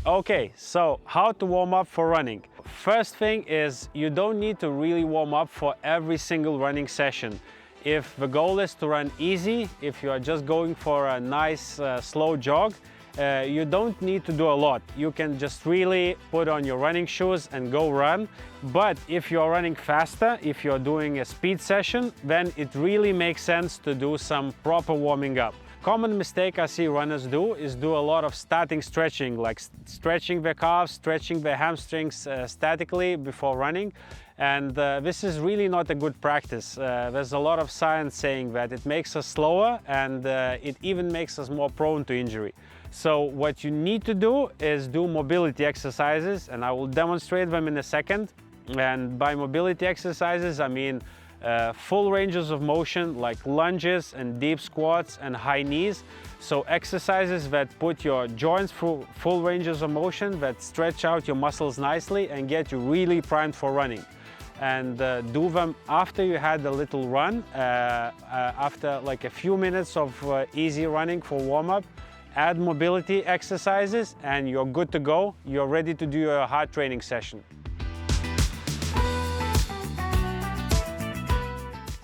Okay, so how to warm up for running? First thing is you don't need to really warm up for every single running session. If the goal is to run easy, if you are just going for a nice slow jog, you don't need to do a lot. You can just really put on your running shoes and go run. But if you're running faster, if you're doing a speed session, then it really makes sense to do some proper warming up. Common mistake I see runners do is do a lot of static stretching, like stretching their calves, stretching their hamstrings statically before running. And this is really not a good practice. There's a lot of science saying that it makes us slower and it even makes us more prone to injury. So what you need to do is do mobility exercises, and I will demonstrate them in a second. And by mobility exercises, I mean full ranges of motion like lunges and deep squats and high knees. So exercises that put your joints through full ranges of motion, that stretch out your muscles nicely and get you really primed for running. And do them after you had a little run, after like a few minutes of easy running for warm-up. Add mobility exercises and you're good to go. You're ready to do your hard training session.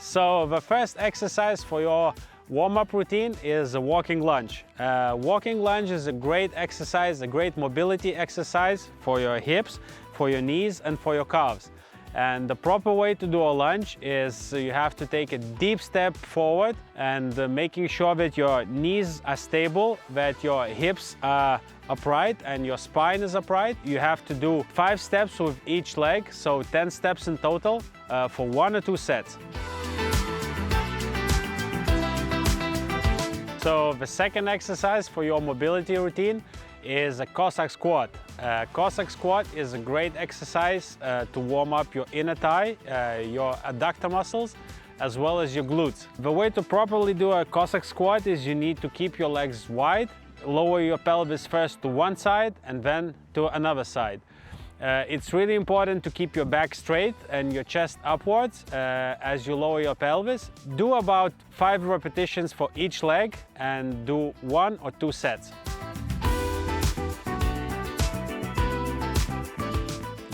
So the first exercise for your warm-up routine is a walking lunge. Walking lunge is a great exercise, a great mobility exercise for your hips, for your knees and for your calves. And the proper way to do a lunge is you have to take a deep step forward and making sure that your knees are stable, that your hips are upright and your spine is upright. You have to do 5 steps with each leg, so 10 steps in total for 1 or 2 sets. So the second exercise for your mobility routine is a Cossack squat. Cossack squat is a great exercise to warm up your inner thigh, your adductor muscles, as well as your glutes. The way to properly do a Cossack squat is you need to keep your legs wide, lower your pelvis first to one side and then to another side. It's really important to keep your back straight and your chest upwards as you lower your pelvis. Do about 5 repetitions for each leg and do 1 or 2 sets.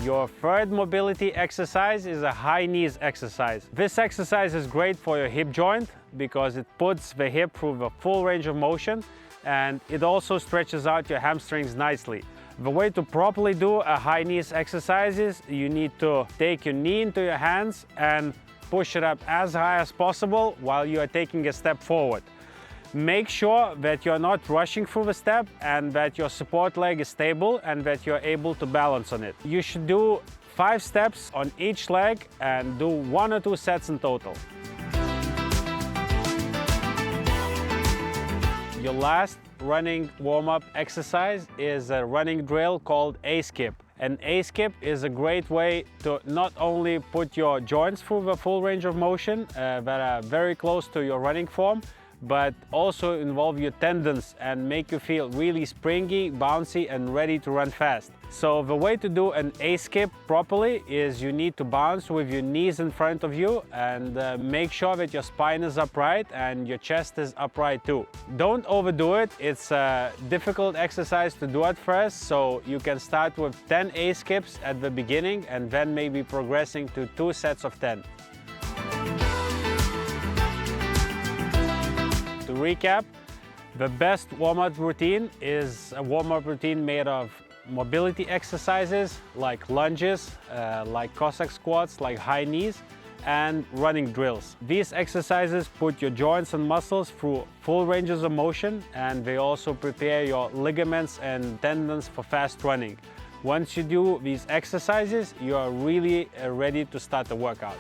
Your third mobility exercise is a high knees exercise. This exercise is great for your hip joint because it puts the hip through the full range of motion and it also stretches out your hamstrings nicely. The way to properly do a high knees exercise is you need to take your knee into your hands and push it up as high as possible while you are taking a step forward. Make sure that you're not rushing through the step and that your support leg is stable and that you're able to balance on it. You should do 5 steps on each leg and do 1 or 2 sets in total. Your last running warm-up exercise is a running drill called A-skip. An A-skip is a great way to not only put your joints through the full range of motion that are very close to your running form, but also involve your tendons and make you feel really springy, bouncy and ready to run fast. So the way to do an A-skip properly is you need to bounce with your knees in front of you and make sure that your spine is upright and your chest is upright too. Don't overdo it. It's a difficult exercise to do at first, so you can start with 10 A-skips at the beginning and then maybe progressing to 2 sets of 10. To recap, the best warm-up routine is a warm-up routine made of mobility exercises like lunges, like Cossack squats, like high knees, and running drills. These exercises put your joints and muscles through full ranges of motion, and they also prepare your ligaments and tendons for fast running. Once you do these exercises, you are really ready to start the workout.